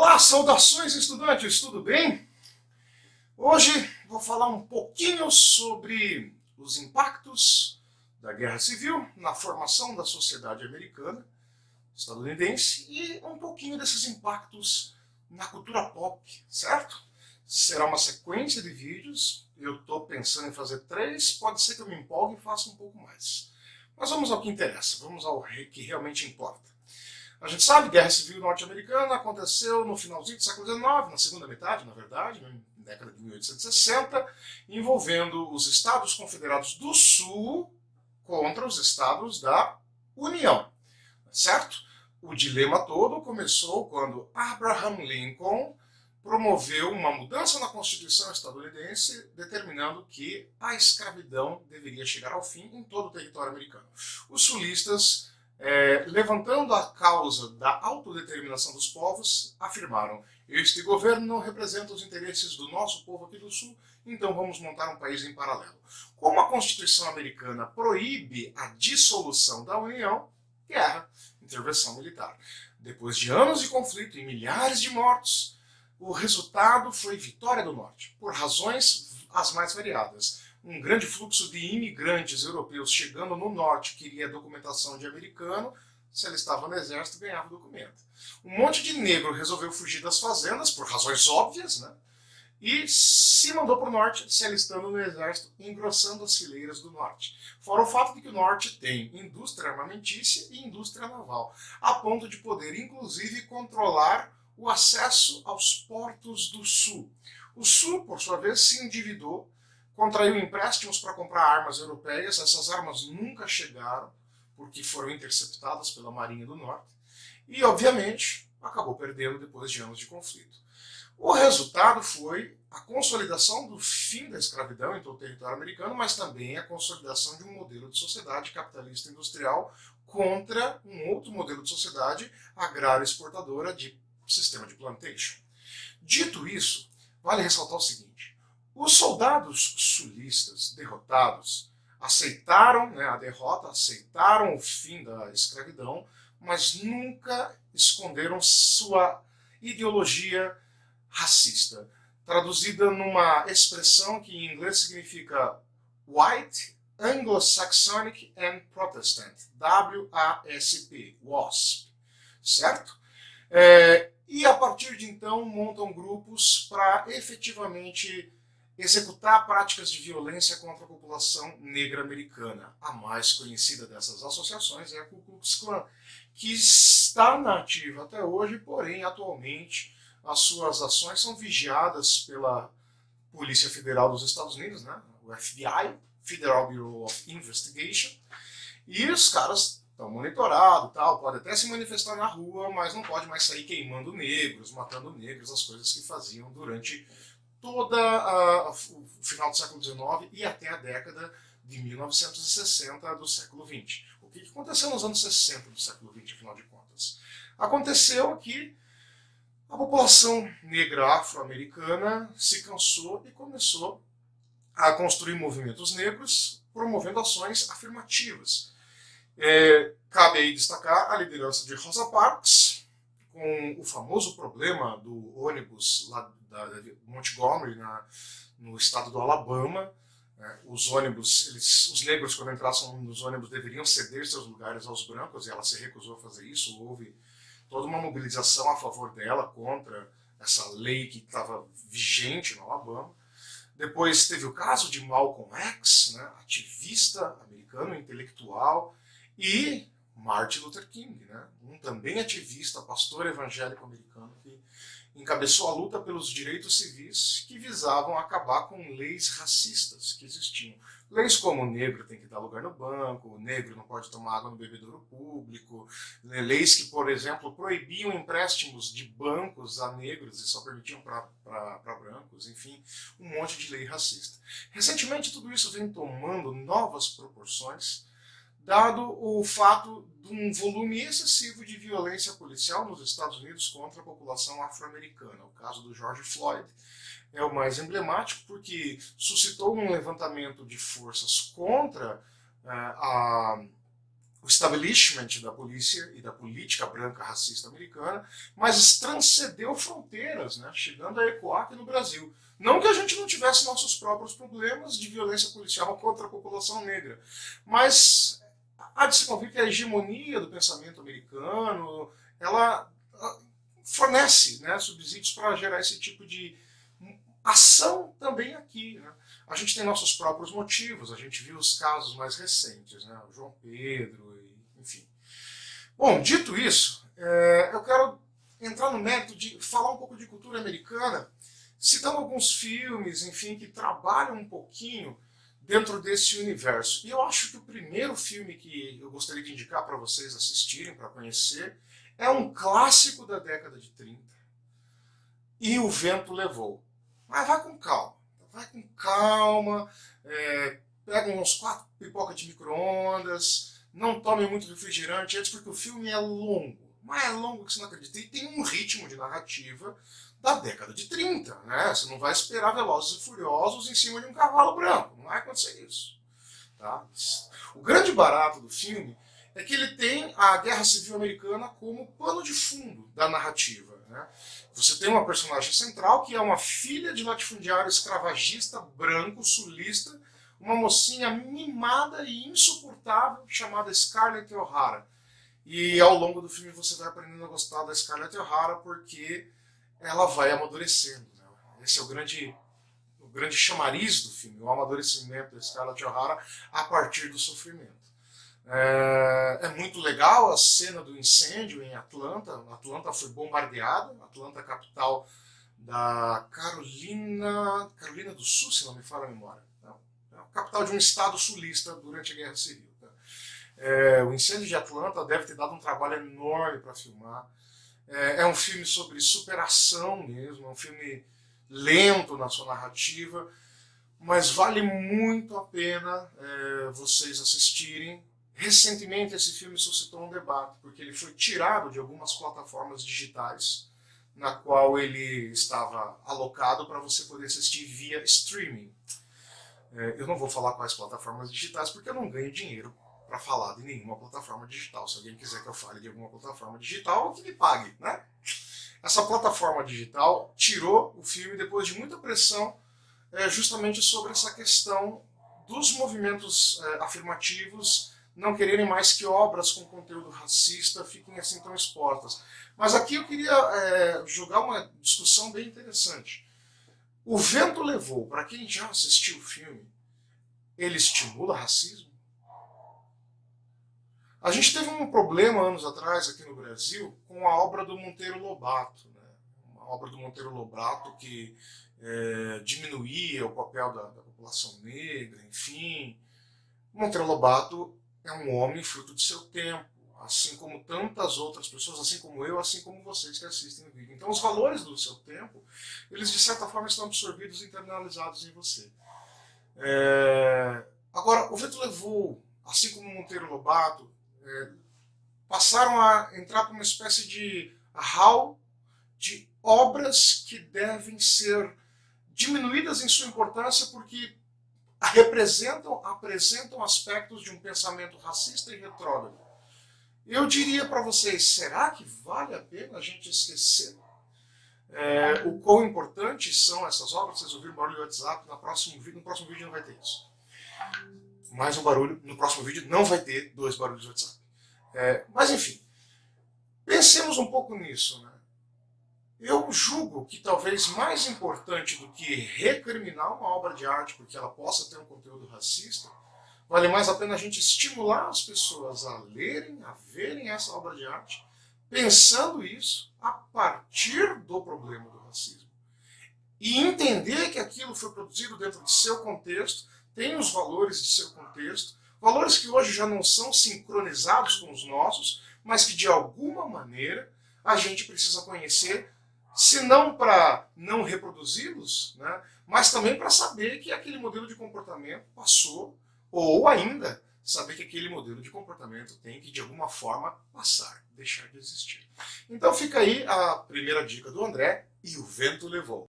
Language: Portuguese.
Olá, saudações estudantes, tudo bem? Hoje vou falar um pouquinho sobre os impactos da Guerra Civil na formação da sociedade americana, estadunidense, e um pouquinho desses impactos na cultura pop, certo? Será uma sequência de vídeos, eu estou pensando em fazer 3, pode ser que eu me empolgue e faça um pouco mais. Mas vamos ao que interessa, vamos ao que realmente importa. A gente sabe que a Guerra Civil Norte-Americana aconteceu no finalzinho do século XIX, na segunda metade, na verdade, na década de 1860, envolvendo os Estados Confederados do Sul contra os Estados da União, certo? O dilema todo começou quando Abraham Lincoln promoveu uma mudança na Constituição estadunidense, determinando que a escravidão deveria chegar ao fim em todo o território americano. Os sulistas, levantando a causa da autodeterminação dos povos, afirmaram: este governo não representa os interesses do nosso povo aqui do Sul, então vamos montar um país em paralelo. Como a Constituição americana proíbe a dissolução da União, guerra, intervenção militar. Depois de anos de conflito e milhares de mortos, o resultado foi vitória do Norte, por razões as mais variadas. Um grande fluxo de imigrantes europeus chegando no Norte queria documentação de americano, se ele estava no exército ganhava documento. Um monte de negro resolveu fugir das fazendas, por razões óbvias, né? E se mandou para o Norte, se alistando no exército, engrossando as fileiras do Norte. Fora o fato de que o Norte tem indústria armamentícia e indústria naval, a ponto de poder, inclusive, controlar o acesso aos portos do Sul. O Sul, por sua vez, se endividou, contraiu empréstimos para comprar armas europeias. Essas armas nunca chegaram, porque foram interceptadas pela Marinha do Norte. E, obviamente, acabou perdendo depois de anos de conflito. O resultado foi a consolidação do fim da escravidão em todo o território americano, mas também a consolidação de um modelo de sociedade capitalista industrial contra um outro modelo de sociedade agrária exportadora de sistema de plantation. Dito isso, vale ressaltar o seguinte: os soldados sulistas derrotados aceitaram a derrota, aceitaram o fim da escravidão, mas nunca esconderam sua ideologia racista, traduzida numa expressão que em inglês significa White, Anglo-Saxonic and Protestant, WASP, WASP, certo? E a partir de então montam grupos para efetivamente executar práticas de violência contra a população negra americana. A mais conhecida dessas associações é a Ku Klux Klan, que está na ativa até hoje, porém atualmente as suas ações são vigiadas pela Polícia Federal dos Estados Unidos, né? O FBI, Federal Bureau of Investigation, e os caras estão monitorados, tal, pode até se manifestar na rua, mas não pode mais sair queimando negros, matando negros, as coisas que faziam durante toda o final do século XIX e até a década de 1960 do século XX. O que aconteceu nos anos 60 do século XX, afinal de contas? Aconteceu que a população negra afro-americana se cansou e começou a construir movimentos negros, promovendo ações afirmativas. Cabe aí destacar a liderança de Rosa Parks, com o famoso problema do ônibus lá de Montgomery, no estado do Alabama. Os ônibus, os negros, quando entrassem nos ônibus, deveriam ceder seus lugares aos brancos, e ela se recusou a fazer isso. Houve toda uma mobilização a favor dela contra essa lei que estava vigente no Alabama. Depois teve o caso de Malcolm X, né, ativista americano, intelectual, e Martin Luther King, né, um também ativista, pastor evangélico americano, que encabeçou a luta pelos direitos civis que visavam acabar com leis racistas que existiam. Leis como o negro tem que dar lugar no banco, o negro não pode tomar água no bebedouro público, leis que, por exemplo, proibiam empréstimos de bancos a negros e só permitiam para brancos, enfim, um monte de lei racista. Recentemente tudo isso vem tomando novas proporções, dado o fato de um volume excessivo de violência policial nos Estados Unidos contra a população afro-americana. O caso do George Floyd é o mais emblemático, porque suscitou um levantamento de forças contra o establishment da polícia e da política branca racista americana, mas transcendeu fronteiras, né, chegando a ecoar aqui no Brasil. Não que a gente não tivesse nossos próprios problemas de violência policial contra a população negra, mas há de se convir que a hegemonia do pensamento americano, ela fornece, né, subsídios para gerar esse tipo de ação também aqui, né? A gente tem nossos próprios motivos, a gente viu os casos mais recentes, né? O João Pedro, enfim. Bom, dito isso, eu quero entrar no mérito de falar um pouco de cultura americana, citando alguns filmes, enfim, que trabalham um pouquinho dentro desse universo. E eu acho que o primeiro filme que eu gostaria de indicar para vocês assistirem, para conhecer, é um clássico da década de 30, E o Vento Levou. Mas vai com calma. Vai com calma, pega uns 4 pipocas de micro-ondas, não tome muito refrigerante antes, porque o filme é longo. Mas é longo que você não acredita. E tem um ritmo de narrativa da década de 30. Né? Você não vai esperar Velozes e Furiosos em cima de um cavalo branco. Não vai acontecer isso. Tá? O grande barato do filme é que ele tem a Guerra Civil Americana como pano de fundo da narrativa. Né? Você tem uma personagem central que é uma filha de latifundiário escravagista branco, sulista, uma mocinha mimada e insuportável chamada Scarlett O'Hara. E ao longo do filme você vai aprendendo a gostar da Scarlett O'Hara porque ela vai amadurecendo. Né? Esse é o grande chamariz do filme, o amadurecimento da Scarlett O'Hara a partir do sofrimento. É muito legal a cena do incêndio em Atlanta. Atlanta foi bombardeada. Atlanta, capital da Carolina do Sul, se não me falha a memória. Não, é a capital de um estado sulista durante a Guerra Civil. O incêndio de Atlanta deve ter dado um trabalho enorme para filmar. É um filme sobre superação mesmo, é um filme lento na sua narrativa, mas vale muito a pena vocês assistirem. Recentemente esse filme suscitou um debate, porque ele foi tirado de algumas plataformas digitais, na qual ele estava alocado para você poder assistir via streaming. Eu não vou falar quais plataformas digitais, porque eu não ganho dinheiro para falar de nenhuma plataforma digital. Se alguém quiser que eu fale de alguma plataforma digital, que me pague, né? Essa plataforma digital tirou o filme depois de muita pressão, justamente sobre essa questão dos movimentos afirmativos não quererem mais que obras com conteúdo racista fiquem assim tão expostas. Mas aqui eu queria jogar uma discussão bem interessante. O Vento Levou, para quem já assistiu o filme, ele estimula racismo? A gente teve um problema anos atrás aqui no Brasil com a obra do Monteiro Lobato. Né? Uma obra do Monteiro Lobato que diminuía o papel da população negra, enfim. Monteiro Lobato é um homem fruto de seu tempo, assim como tantas outras pessoas, assim como eu, assim como vocês que assistem o vídeo. Então os valores do seu tempo, eles de certa forma estão absorvidos e internalizados em você. Agora, o Vento Levou, assim como Monteiro Lobato, passaram a entrar para uma espécie de hall de obras que devem ser diminuídas em sua importância porque apresentam aspectos de um pensamento racista e retrógrado. Eu diria para vocês, será que vale a pena a gente esquecer o quão importantes são essas obras? Vocês ouviram barulho do WhatsApp? No próximo vídeo não vai ter isso. Mais um barulho, no próximo vídeo não vai ter 2 barulhos do WhatsApp. Mas enfim, pensemos um pouco nisso. Né? Eu julgo que talvez mais importante do que recriminar uma obra de arte porque ela possa ter um conteúdo racista, vale mais a pena a gente estimular as pessoas a lerem, a verem essa obra de arte, pensando isso a partir do problema do racismo. E entender que aquilo foi produzido dentro de seu contexto, tem os valores de seu contexto, valores que hoje já não são sincronizados com os nossos, mas que de alguma maneira a gente precisa conhecer, se não para não reproduzi-los, né, mas também para saber que aquele modelo de comportamento passou, ou ainda saber que aquele modelo de comportamento tem que de alguma forma passar, deixar de existir. Então fica aí a primeira dica do André, E o Vento Levou.